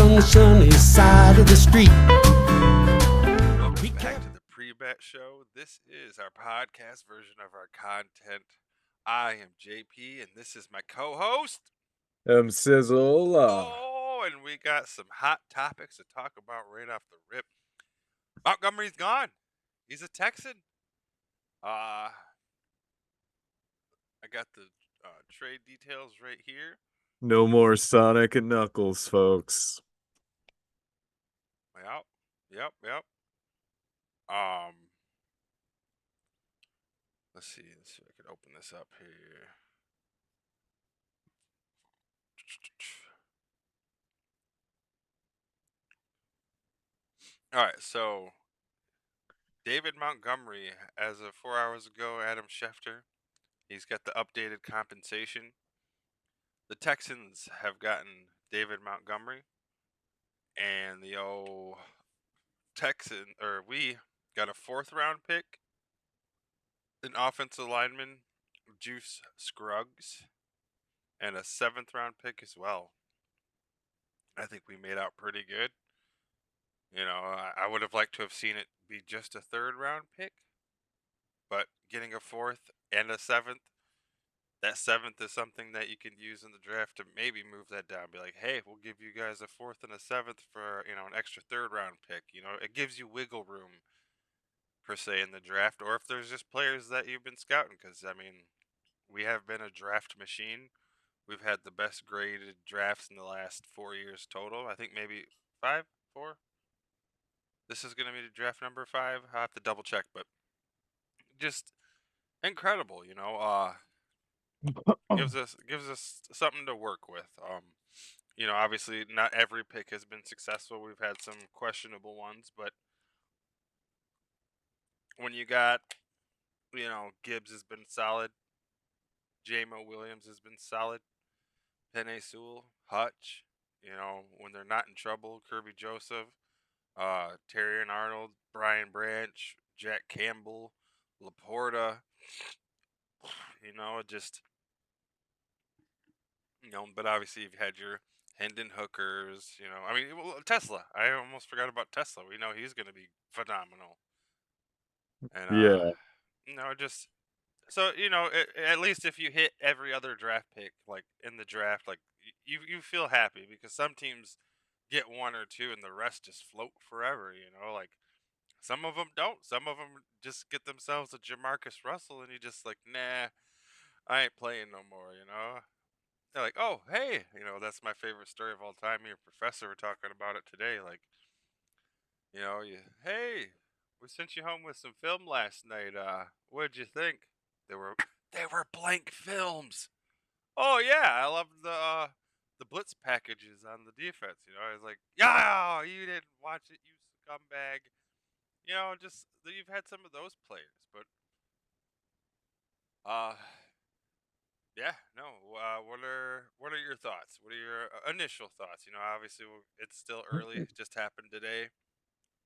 on the sunny side of the street. Welcome back to the Pre-Bet Show. This is our podcast version of our content. I am JP, and this is my co-host. Sizzle. Oh, and we got some hot topics to talk about right off the rip. Montgomery's gone. He's a Texan. I got the trade details right here. No more Sonic and Knuckles, folks. Yep. Let's see if I can open this up here. All right, so David Montgomery, as of 4 hours ago, Adam Schefter, he's got the updated compensation. The Texans have gotten David Montgomery, and the we got a 4th-round pick, an offensive lineman, Juice Scruggs, and a 7th-round pick as well. I think we made out pretty good. You know, I would have liked to have seen it be just a 3rd-round pick, but getting a 4th and a 7th, that 7th is something that you can use in the draft to maybe move that down. Be like, hey, we'll give you guys a 4th and a 7th for, an extra 3rd-round pick. It gives you wiggle room, per se, in the draft. Or if there's just players that you've been scouting, because, we have been a draft machine. We've had the best graded drafts in the last 4 years total. I think maybe 5, 4. This is going to be draft number 5. I'll have to double check, but just incredible, gives us something to work with. Obviously not every pick has been successful. We've had some questionable ones, but when you got, Gibbs has been solid, J-Mo Williams has been solid, Penei Sewell, Hutch, when they're not in trouble, Kirby Joseph, Terry and Arnold, Brian Branch, Jack Campbell, Laporta, but obviously you've had your Hendon Hookers, Tesla. I almost forgot about Tesla. We know he's going to be phenomenal. And, Yeah. So, at least if you hit every other draft pick, like, in the draft, like, you feel happy, because some teams get 1 or 2 and the rest just float forever, like, some of them don't. Some of them just get themselves a Jamarcus Russell, and you just like, nah, I ain't playing no more, They're like, oh, hey, that's my favorite story of all time. Me and Professor were talking about it today. Like, hey, we sent you home with some film last night. What'd you think? They were blank films. Oh yeah, I love the blitz packages on the defense. I was like, yeah, you didn't watch it, you scumbag. Just you've had some of those players, but yeah, no. What are your thoughts? What are your initial thoughts? Obviously it's still early. It just happened today.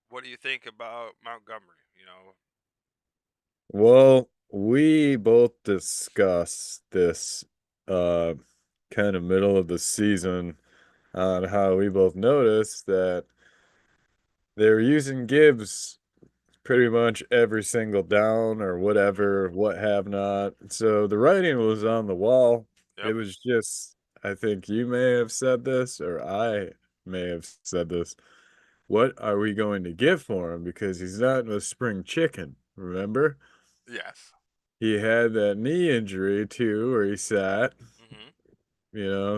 What do you think about Montgomery? Well, we both discussed this kind of middle of the season on how we both noticed that they were using Gibbs pretty much every single down or whatever, what have not. So the writing was on the wall. Yep. It was just, I think you may have said this, or I may have said this. What are we going to give for him? Because he's not a spring chicken, remember? Yes. He had that knee injury too, where he sat,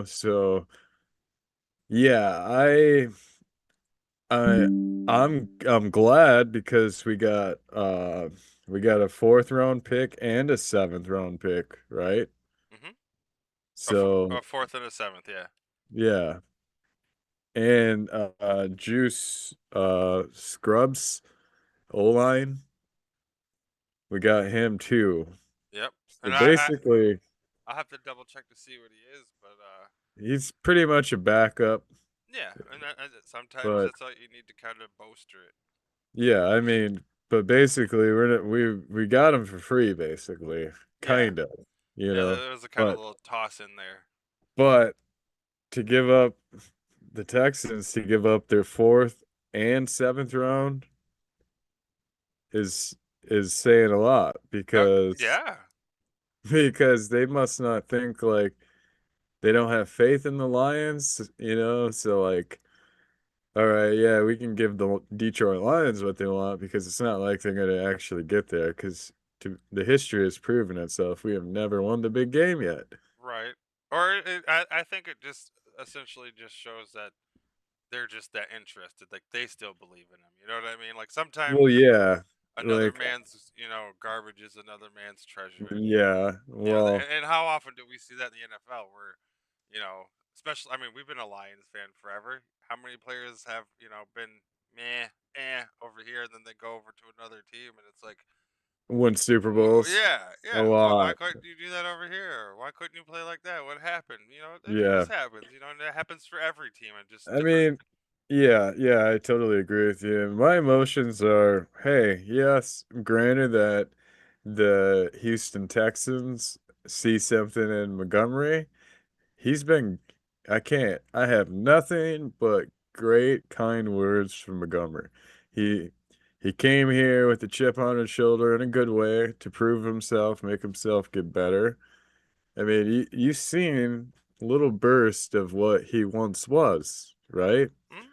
so yeah, I'm glad, because we got a 4th-round pick and a 7th-round pick, right? So A 4th and a 7th, yeah. yeah. And Juice Scrubs O-line, we got him too. Yep. So And basically, I'll have to double check to see what he is, but he's pretty much a backup. yeah, and sometimes But that's all you need to kind of bolster it. yeah, but basically we got him for free, basically, kind of, Yeah, there was a kind of But little toss in there. but to give up the Texans to give up their fourth and seventh round is saying a lot because Yeah. because they must not think like they don't have faith in the Lions, so like all right, yeah, we can give the Detroit Lions what they want because it's not like they're going to actually get there because the history has proven itself. We have never won the big game yet. Right. Or I think it just essentially just shows that they're just that interested. Like they still believe in him. You know what I mean? Like Well, sometimes yeah, another like man's garbage is another man's treasure. yeah, well, And how often do we see that in the NFL where, especially, I mean, we've been a Lions fan forever. How many players have, been over here, and then they go over to another team, and it's like, win Super well, Bowls yeah, a yeah. Why lot. couldn't you do that over here? Why couldn't you play like that? What happened? It Yeah. just happens. And it happens for every team, and just I different. mean, yeah, yeah, I totally agree with you. My emotions are, hey, yes, granted that the Houston Texans see something in Montgomery. He's been, I have nothing but great, kind words from Montgomery. He he came here with a chip on his shoulder in a good way to prove himself, make himself get better. I mean, you've seen a little burst of what he once was, right? Mm,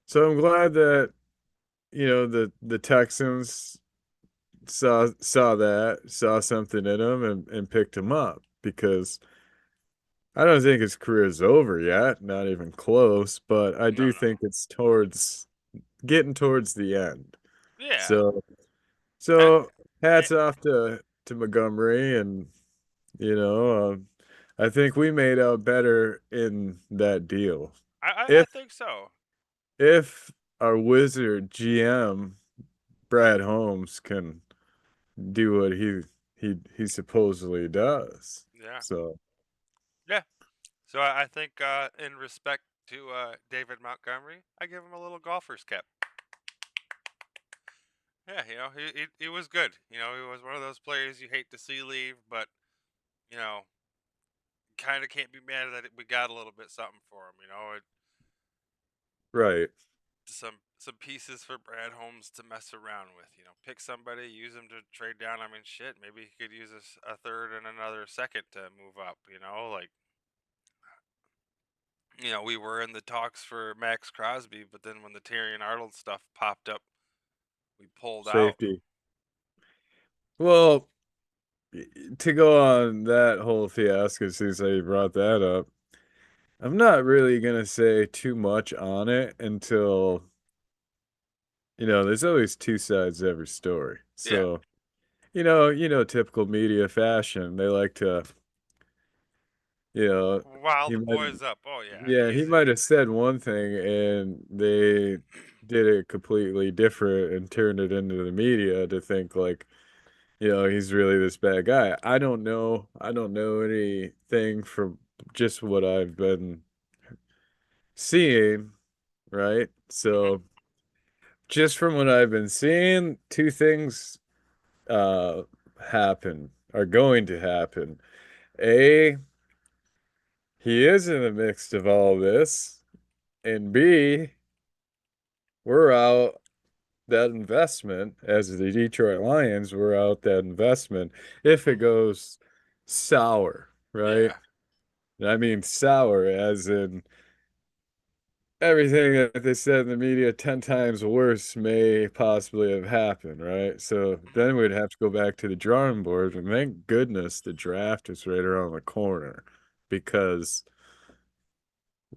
So I'm glad that, the Texans saw something in him and picked him up because I don't think his career is over yet, not even close, but I no, do no. think it's towards getting towards the end. Yeah. So I, so I, hats off to Montgomery and I think we made out better in that deal. I If think so. if our wizard GM Brad Holmes can do what he supposedly does. Yeah. So Yeah. So I think in respect to David Montgomery, I give him a little golfer's cap. Yeah, he was good. He was one of those players you hate to see leave, but you know, kind of can't be mad that we got a little bit something for him. right. Some pieces for Brad Holmes to mess around with. Pick somebody, use him to trade down. I mean, shit, maybe he could use a third and another second to move up. Like we were in the talks for Max Crosby, but then when the Tyrion Arnold stuff popped up, we pulled out. Safety. Well, to go on that whole fiasco, since I brought that up, I'm not really gonna say too much on it until, there's always two sides to every story. Yeah, So, typical media fashion, they like to, you know, wild he the might, boys up. Oh yeah, yeah, he easy. might have said one thing and they did it completely different and turned it into the media to think like, he's really this bad guy. I don't know. I don't know anything from just what I've been seeing, right? Hmm. So just from what I've been seeing, two things uh are going to happen. A, he is in the mix of all this, and B, we're out that investment as the Detroit Lions, we're out that investment if it Hmm. goes sour, right? Yeah. And I mean sour as in everything that they said in the media 10 times worse may possibly have happened, right? So then we'd have to go back to the drawing board, and thank goodness the draft is right around the corner because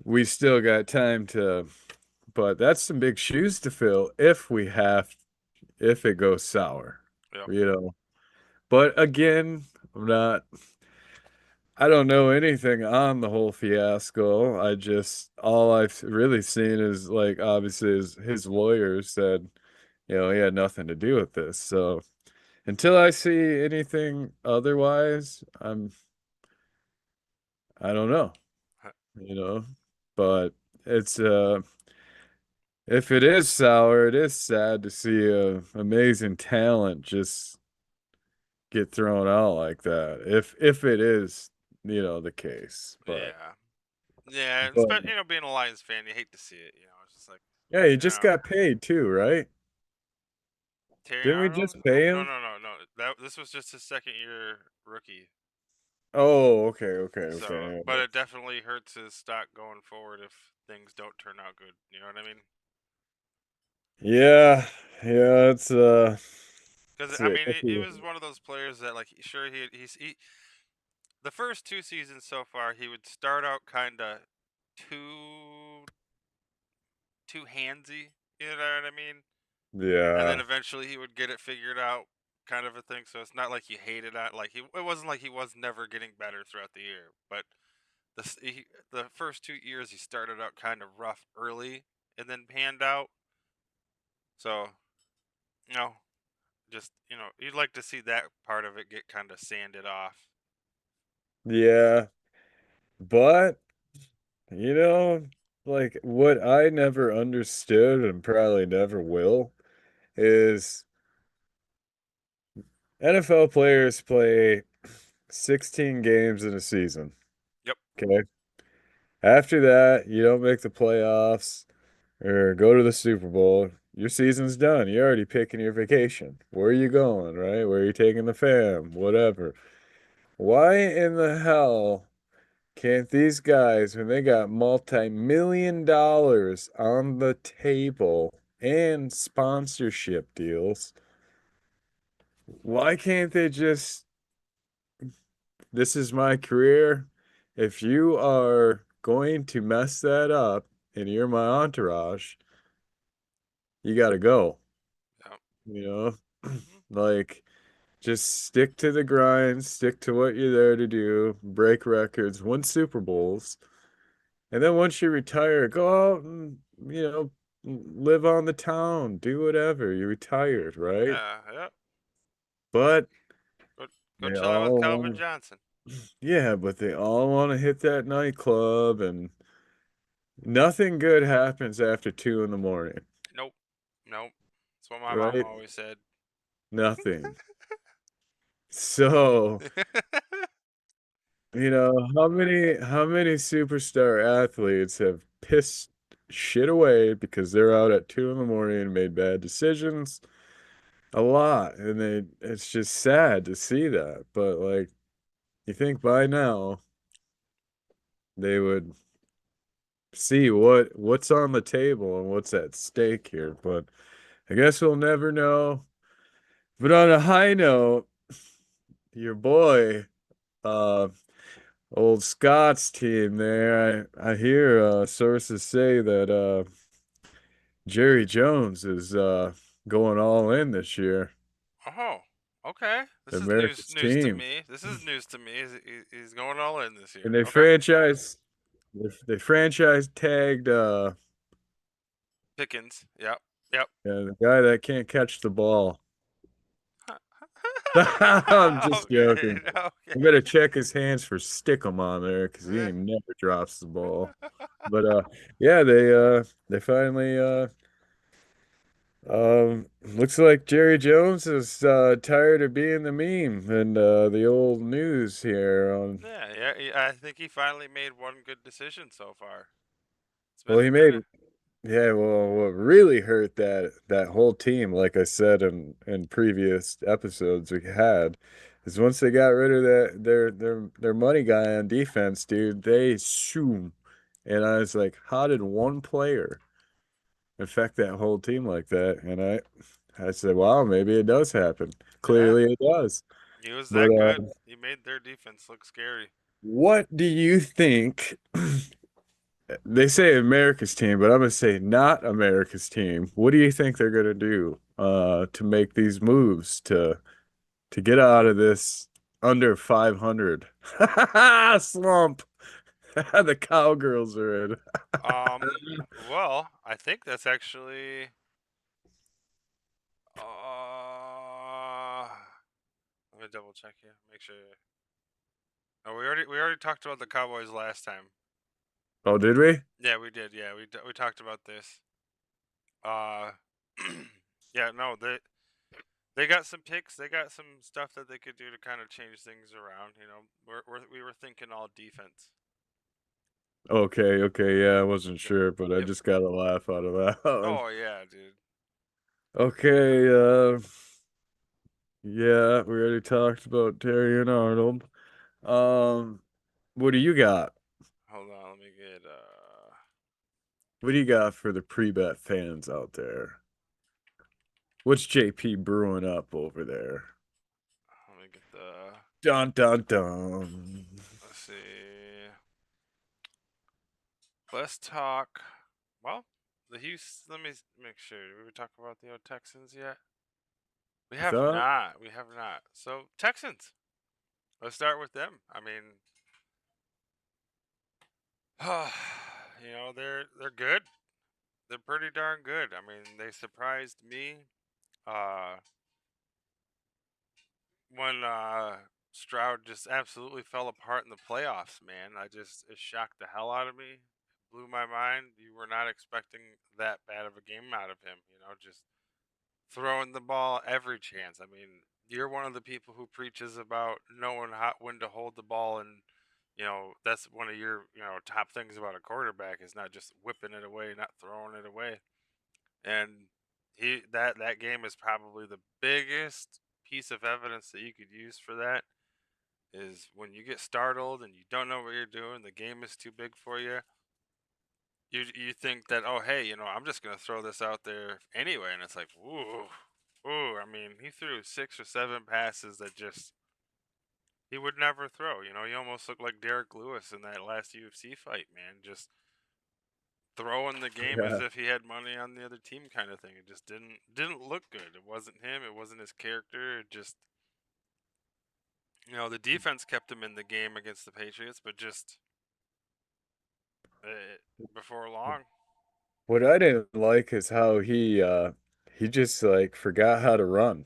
we still got time to, but that's some big shoes to fill if it goes sour, Yep. you know. But again, I'm not I don't know anything on the whole fiasco. All I've really seen is like obviously his lawyer said, he had nothing to do with this. So until I see anything otherwise, I don't know, you know. But it's if it is sour, it is sad to see amazing talent just get thrown out like that. If it is, the case. But Yeah. Yeah, But but being a Lions fan, you hate to see it. It's just like, yeah, he you just know, got paid too, right? Terry Didn't we Arnold. just pay No, him? no, no, no. This was just his second year rookie. Oh, okay, So, okay. but it definitely hurts his stock going forward if things don't turn out good. You know what I mean? Yeah, yeah, Because it's I a mean, he iffy. was one of those players that, like, sure, the first two seasons so far, he would start out kind of too too handsy. You know what I mean? And then Yeah, eventually he would get it figured out, kind of a thing. So it's not like you hated it. Like it wasn't like he was never getting better throughout the year. But the first 2 years he started out kind of rough early and then panned out. So you know, just you'd like to see that part of it get kind of sanded off. yeah, but you know, like what I never understood and probably never will is NFL players play 16 games in a season. Yep. Okay. After that, you don't make the playoffs or go to the Super Bowl. Your season's done. You're already picking your vacation. Where are you going, right? Where are you taking the fam? Whatever. Why in the hell can't these guys, when they got multi-million dollars on the table and sponsorship deals, why can't they just, this is my career. If you are going to mess that up and you're my entourage, you got to go. Yep. You know, Hmm. like just stick to the grind, stick to what you're there to do, break records, win Super Bowls. And then once you retire, go out and, live on the town, do whatever. You're retired, right? Yeah. Yep. But Go go they chill out with all Calvin want, Johnson. yeah, but they all want to hit that nightclub, and nothing good happens after 2 in the morning, Nope. Nope. That's what my mom right? always said. Nothing. So, how many superstar athletes have pissed shit away because they're out at 2 in the morning and made bad decisions? A lot. And it's just sad to see that. But like you think by now they would see what's on the table and what's at stake here. But I guess we'll never know. But on a high note, your boy, uh, old Scott's team there, I hear sources say that Jerry Jones is going all in this year. Oh, okay. This is news America's news to team. me. This is news to me. He's going all in this And year. they Okay. franchise they franchise tagged Pickens. Yep. Yep. the guy that can't catch the ball. I'm just Okay. joking. I Okay. better check his hands for stickum on there because he Eh. ain't never drops the ball. But yeah, they finally looks like Jerry Jones is tired of being the meme and the old news here on. Yeah. Yeah. I think he finally made one good decision so far. It's Well, been he been made a yeah. Well, what really hurt that whole team, like I said in previous episodes we had, is once they got rid of their money guy on defense, dude. They shoo, and I was like, how did one player affect that whole team like that? And I said, wow, maybe it does happen. yeah. Clearly, it does. He was But that good. He made their defense look scary. what do you think? They say America's team, but I'm gonna say not America's team. What do you think they're gonna do to make these moves to get out of this under 500 slump the Cowgirls are in? Well, I think that's actually. Uh, Let me double check here. Make sure. Oh, we already talked about the Cowboys last time. Oh, did we? Yeah, we did. Yeah, we talked about this. Uh, yeah, no, they got some picks. They got some stuff that they could do to kind of change things around. We were thinking all defense. Okay, yeah, I wasn't Yep. sure, but I Yep. just got a laugh out of that one. Oh yeah, dude. Okay, yeah, we already talked about Terry and Arnold. Um, what do you got? Hold on, let me get What do you got for the pre-bet fans out there? What's JP brewing up over there? let me get the Dun dun dun. let's see. Let's talk. Well, the Houston. Let me make sure. Did we talk about the Texans yet? We I have thought, not. We have not. So Texans. Let's start with them. I mean, they're good. They're pretty darn good. I mean, they surprised me. Uh, when Stroud just absolutely fell apart in the playoffs, man. It shocked the hell out of me. Blew my mind. You were not expecting that bad of a game out of him. Just throwing the ball every chance. I mean, you're one of the people who preaches about knowing when to hold the ball, and that's one of your top things about a quarterback is not just whipping it away, not throwing it away. And that game is probably the biggest piece of evidence that you could use for that is when you get startled and you don't know what you're doing, the game is too big for you. You think that, oh hey, I'm just gonna throw this out there anyway, and it's like ooh. I mean, he threw 6 or 7 passes that just he would never throw. He almost looked like Derek Lewis in that last UFC fight, man. Just throwing the game as yeah, if he had money on the other team, kind of thing. It just didn't look good. It wasn't him. It wasn't his character. It just the defense kept him in the game against the Patriots, but just uh, before long, what I didn't like is how he just like forgot how to run.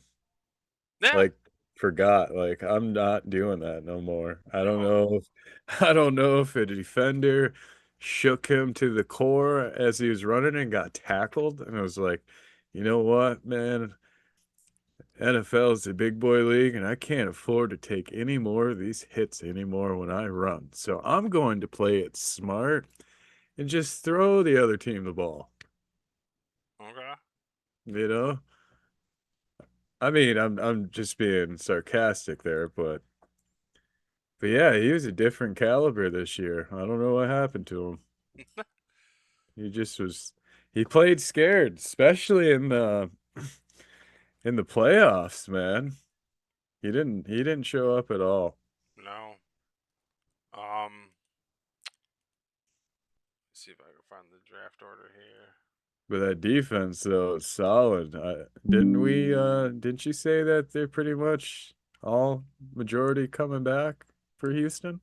yeah, Like forgot. Like I'm not doing that no more. I don't no, know if I don't know if a defender shook him to the core as he was running and got tackled. And I was like, you know what, man? NFL is a big boy league, and I can't afford to take any more of these hits anymore when I run. So I'm going to play it smart and just throw the other team the ball. okay, You know? I mean, I'm just being sarcastic there, but yeah, he was a different caliber this year. I don't know what happened to him. He just was he played scared, especially in the playoffs, man. He didn't show up at all. no. Let's see if I can find the draft order here. But that defense though is solid. Didn't you say that they're pretty much all majority coming back for Houston?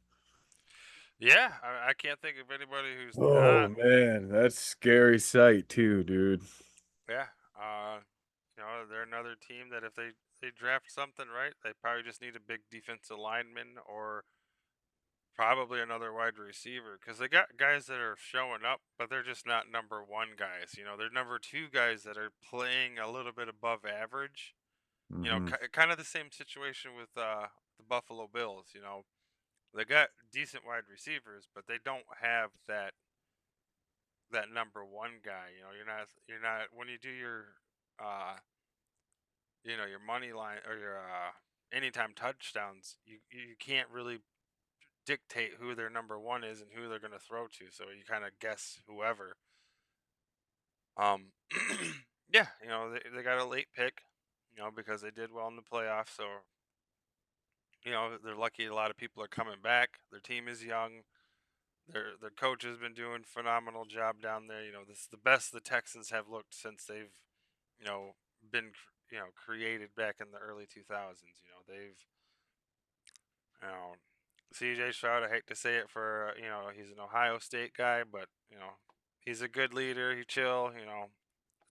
Yeah, I can't think of anybody who's Oh not. man, that's scary sight too, dude. Yeah, they're another team that if they draft something right, they probably just need a big defensive lineman or probably another wide receiver because they got guys that are showing up, but they're just not number one guys. They're number two guys that are playing a little bit above average. Hmm. Kind of the same situation with the Buffalo Bills. They got decent wide receivers, but they don't have that number one guy. You're not when you do uh your money line or your anytime touchdowns. You can't really dictate who their number one is and who they're going to throw to. So you kind of guess whoever. Um, yeah, they got a late pick, because they did well in the playoffs. So they're lucky. A lot of people are coming back. Their team is young. Their coach has been doing phenomenal job down there. This is the best the Texans have looked since they've you know been created back in the early 2000s. They've you know CJ Stroud, I hate to say it for he's an Ohio State guy, but he's a good leader. He chill.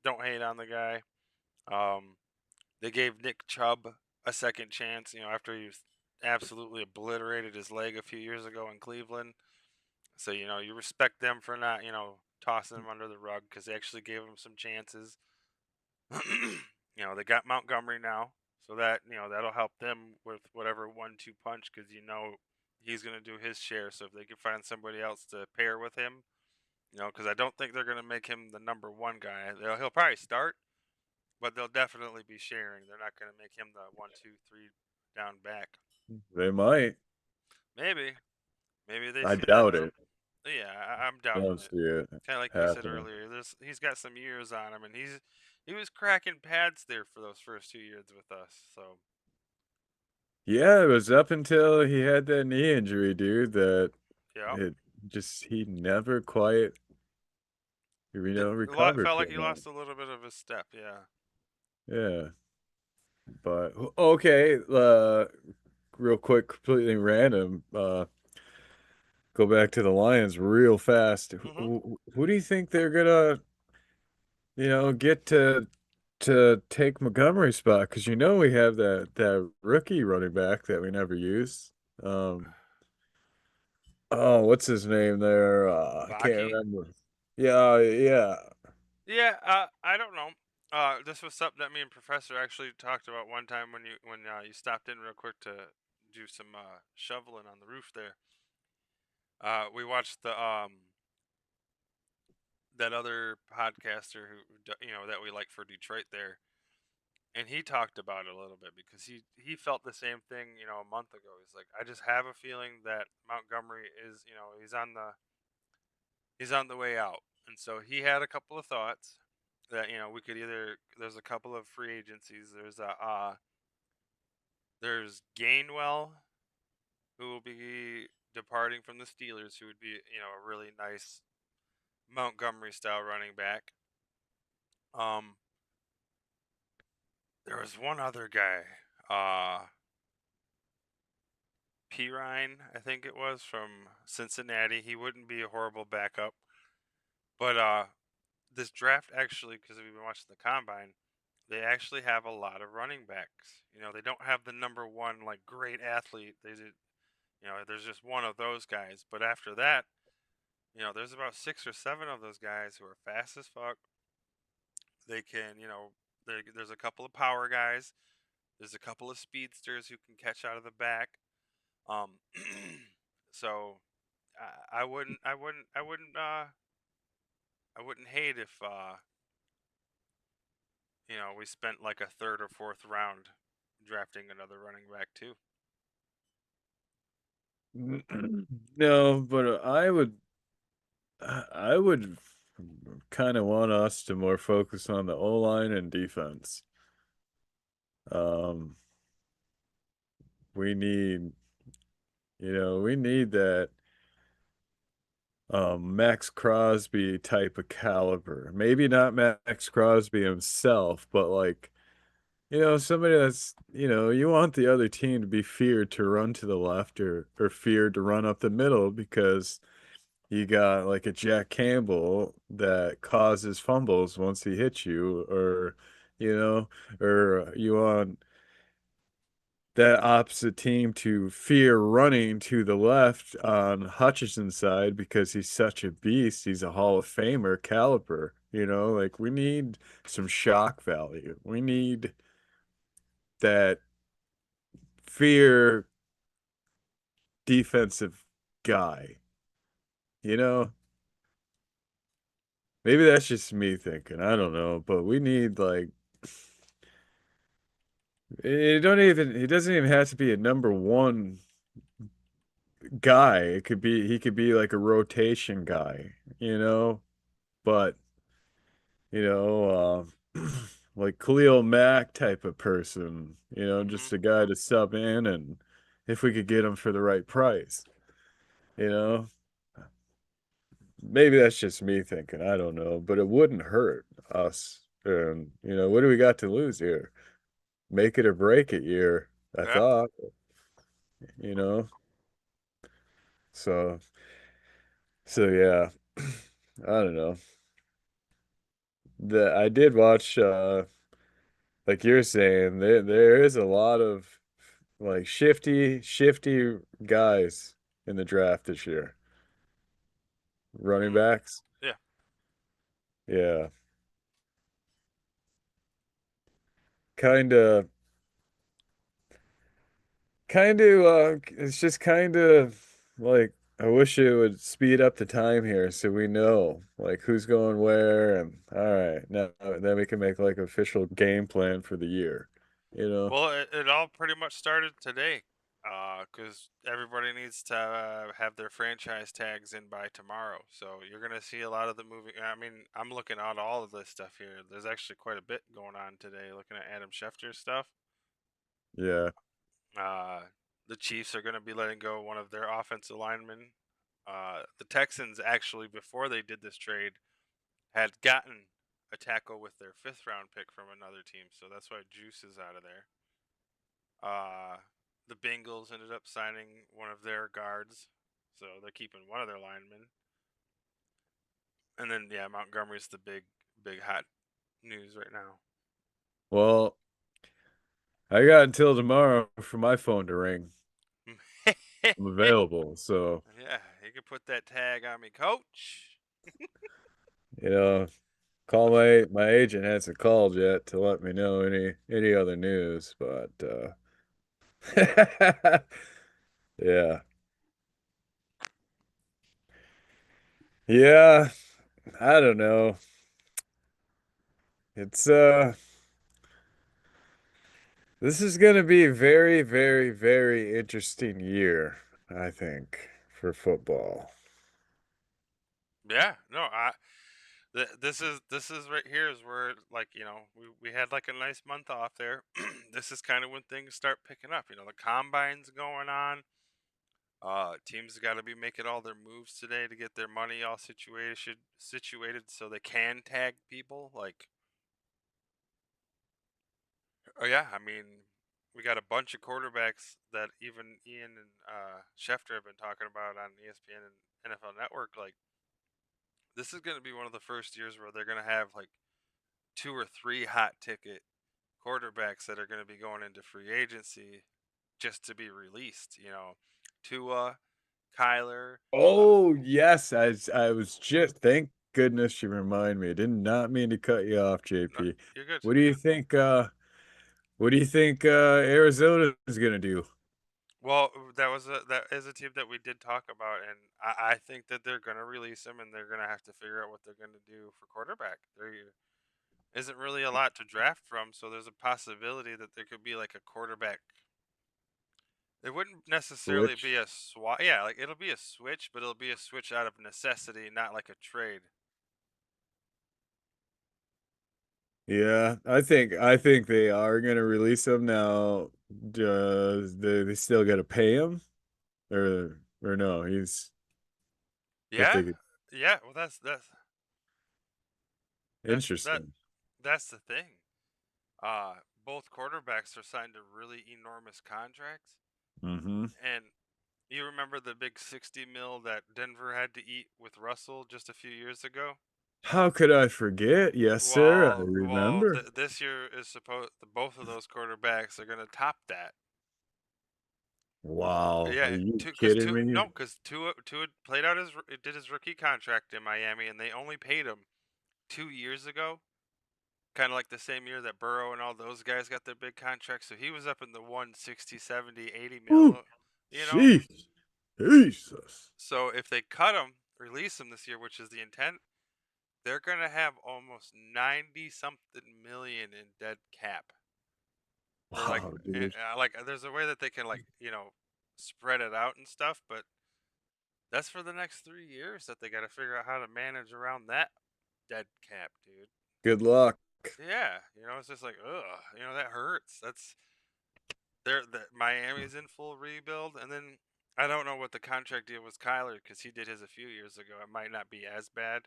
Don't hate on the guy. Um, they gave Nick Chubb a second chance. After he absolutely obliterated his leg a few years ago in Cleveland. So you respect them for not tossing him under the rug because they actually gave him some chances. They got Montgomery now, so that that'll help them with whatever 1-2 punch because he's going to do his share. So if they can find somebody else to pair with him, because I don't think they're going to make him the number one guy. He'll probably start, but they'll definitely be sharing. They're not going to make him the 1, 2, 3 down back. They might. Maybe, maybe they I see that. doubt it. Yeah, I'm I doubting don't it. see it Kind of like you said happening. earlier. He's got some years on him, and he was cracking pads there for those first 2 years with us. So Yeah, it was up until he had that knee injury, dude, that yeah, it he never quite, recovered felt like he from it. lost a little bit of his step. Yeah. Yeah. But okay, real quick, completely random. Go back to the Lions real fast. Mhm. Who do you think they're gonna, get to take Montgomery's spot? Because we have that rookie running back that we never used. Um, oh, what's his name there? I can't Baki. remember. Yeah, yeah. Yeah. I don't know. This was something that me and Professor actually talked about one time when you stopped in real quick to do some shoveling on the roof there. We watched the that other podcaster that we like for Detroit there, and he talked about it a little bit because he felt the same thing a month ago. He's like, I just have a feeling that Montgomery is he's on the way out, and so he had a couple of thoughts that we could either there's a couple of free agencies. There's Gainwell who will be departing from the Steelers, who would be a really nice Montgomery style running back. Um, there was one other guy, Pirine, I think it was from Cincinnati. He wouldn't be a horrible backup, but this draft actually, because we've been watching the combine, they actually have a lot of running backs. They don't have the number one like great athlete. They did, there's just one of those guys. But after that, there's about 6 or 7 of those guys who are fast as fuck. They can, there's a couple of power guys. There's a couple of speedsters who can catch out of the back. Um, so I wouldn't hate if we spent like a third or fourth round drafting another running back too. No, but I would kind of want us to more focus on the O-line and defense. Um, we need, we need that Max Crosby type of caliber. Maybe not Max Crosby himself, but like, somebody that's, you want the other team to be feared to run to the left or feared to run up the middle because you got like a Jack Campbell that causes fumbles once he hits you, you know, or you want that opposite team to fear running to the left on Hutchinson's side because he's such a beast. He's a Hall of Famer caliber, like we need some shock value. We need that fear defensive guy, you know? Maybe that's just me thinking. I don't know, but we need like he doesn't even have to be a number one guy. He could be like a rotation guy, but like Khalil Mack type of person, Hmm. just a guy to sub in and if we could get him for the right price, you know. Maybe that's just me thinking. I don't know, but it wouldn't hurt us. And what do we got to lose here? Make it or break it year, I Yeah. thought, you know. So yeah. I don't know. I did watch like you're saying, there is a lot of like shifty guys in the draft this year. Running Hmm. backs. Yeah. Yeah. Kind of kind of it's just kind of like I wish it would speed up the time here so we know like who's going where and all right, now then we can make like official game plan for the year, you know? Well, it all pretty much started today, because everybody needs to have their franchise tags in by tomorrow. So you're gonna see a lot of the moving. I mean, I'm looking at all of this stuff here. There's actually quite a bit going on today. Looking at Adam Schefter's stuff. Yeah. Uh, the Chiefs are gonna be letting go one of their offensive linemen. The Texans actually, before they did this trade, had gotten a tackle with their fifth round pick from another team. So that's why Juice is out of there. Uh, the Bengals ended up signing one of their guards, so they're keeping one of their linemen. And then yeah, Montgomery's the big hot news right now. Well, I got until tomorrow for my phone to ring. I'm available, so Yeah, you can put that tag on me, coach. you know, call my agent hasn't called yet to let me know any other news, but yeah. Yeah, I don't know. It's this is gonna be a very, very, very interesting year, I think, for football. Yeah, no, this is right here is where like we had like a nice month off there. This is kind of when things start picking up. The combine's going on. Teams got to be making all their moves today to get their money all situated so they can tag people. Like, oh yeah, I mean, we got a bunch of quarterbacks that even Ian and Schefter have been talking about on ESPN and NFL Network. Like, this is going to be one of the first years where they're going to have like two or three hot ticket quarterbacks that are going to be going into free agency just to be released. Tua, Kyler. Oh, yes, I was just thank goodness you remind me. I did not mean to cut you off, No, JP. you're good. What do you think what do you think Arizona is gonna do? Well, that is a team that we did talk about, and I think that they're gonna release him, and they're gonna have to figure out what they're gonna do for quarterback. There isn't really a lot to draft from, so there's a possibility that there could be like a quarterback. It wouldn't necessarily be Switch. a swap. Yeah, like it'll be a switch, but it'll be a switch out of necessity, not like a trade. Yeah, I think they are gonna release him now. Does they still gotta pay him? Or no, he's if Yeah, they could yeah. Well, that's interesting. that's the thing. Both quarterbacks are signed to really enormous contracts, Mm-hmm. and you remember the big 60 mil that Denver had to eat with Russell just a few years ago? How could I forget? Yes, sir, I Well, remember. this year is supposed both of those quarterbacks are going to top that. Wow, are Yeah, you two because kidding two me? no because two played out did his rookie contract in Miami, and they only paid him 2 years ago, kind of like the same year that Burrow and all those guys got their big contracts. So he was up in the 160, 70, 80 Woo, mil, you know. jeez, Jesus. So if they cut him, release him this year, which is the intent, they're gonna have almost 90 something million in dead cap. For like, Wow, dude. there's a way that they can spread it out and stuff, but that's for the next 3 years that they got to figure out how to manage around that dead cap, dude. Good luck. Yeah, it's just like, ugh, that hurts. The Miami's in full rebuild, and then I don't know what the contract deal was Kyler because he did his a few years ago. It might not be as bad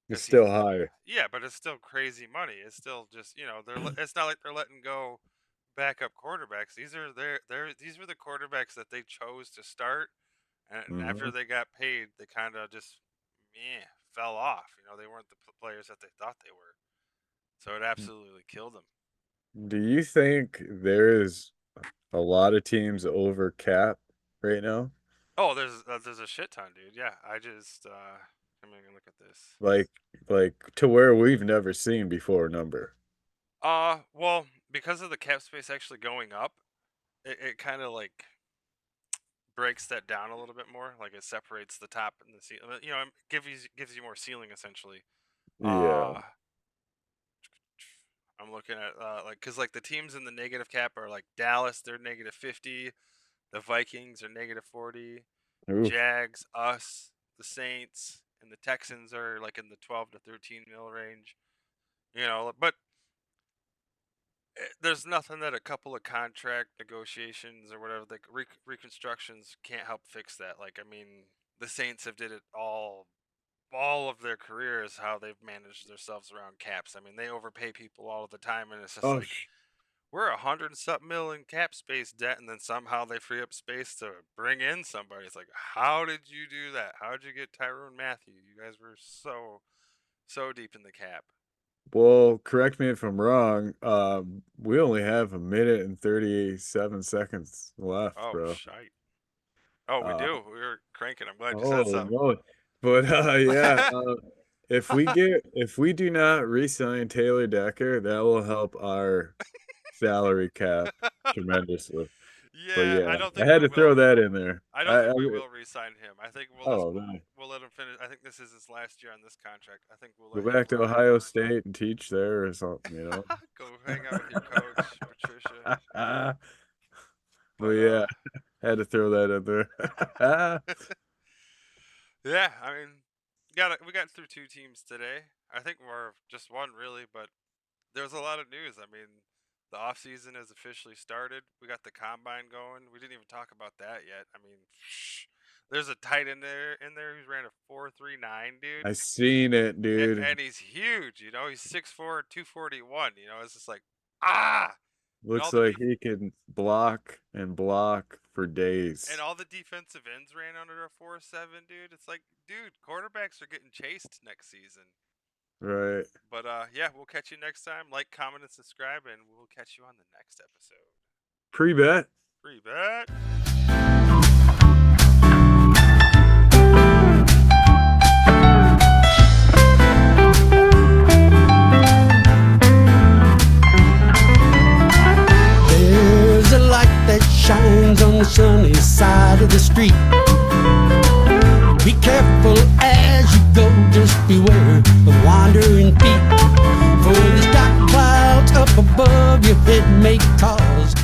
It's because still high. yeah, but it's still crazy money. It's still just it's not like they're letting go backup quarterbacks. These were the quarterbacks that they chose to start, and Hmm. after they got paid, they kind of just fell off. They weren't the players that they thought they were. So it absolutely killed them. Do you think there is a lot of teams over cap right now? Oh, there's a shit ton, dude. Yeah, I just I'm gonna look at this. Like like to where we've never seen before number. Well, because of the cap space actually going up, it kind of like breaks that down a little bit more. Like it separates the top and the ceiling. You know, gives you more ceiling essentially. Yeah. I'm looking at like because like the teams in the negative cap are like Dallas, they're -50. The Vikings are -40. Oof. Jags, us, the Saints, and the Texans are like in the 12 to 13 mil range. You know, but there's nothing that a couple of contract negotiations or whatever, like reconstructions can't help fix that. Like, I mean, the Saints have did it all of their careers, how they've managed themselves around caps. I mean, they overpay people all the time, and it's just Oh, like we're 100-something million cap space debt, and then somehow they free up space to bring in somebody. It's like, how did you do that? How did you get Tyrone Matthew? You guys were so deep in the cap. well, correct me if I'm wrong. We only have 1 minute and 37 seconds left, Oh, bro. shite. Oh, we Uh, do. We were cranking. I'm glad you said Holy something. moly. But yeah, if we do not re-sign Taylor Decker, that will help our salary cap tremendously. But Yeah, yeah, I don't I think had we to throw will. that in there. I don't think we will re-sign him. I think we'll just Oh, no. we'll let him finish. I think this is his last year on this contract. I think we'll Go let him back to ride. Ohio State and teach there or something, you know. Go hang out with your coach, Patricia. But But yeah, had to throw that in there. yeah, I mean, we got through 2 teams today. I think we're just one really, but there's a lot of news. I mean, the off season has officially started. We got the combine going. We didn't even talk about that yet. I mean, there's a tight end in there who's ran a 4.39, dude. I seen it, dude. And he's huge, you know. He's 6'4", 241. You know, it's just like and Looks all the like he can block and block for days. and all the defensive ends ran under a 4.7, dude. It's like, dude, quarterbacks are getting chased next season. Right. But yeah, we'll catch you next time. Like, comment, and subscribe, and we'll catch you on the next episode. Pre-bet. Free bet. There's a light that shines on the sunny side of the street. Be careful as you go, just beware of wandering feet. For there's dark clouds up above your head may cause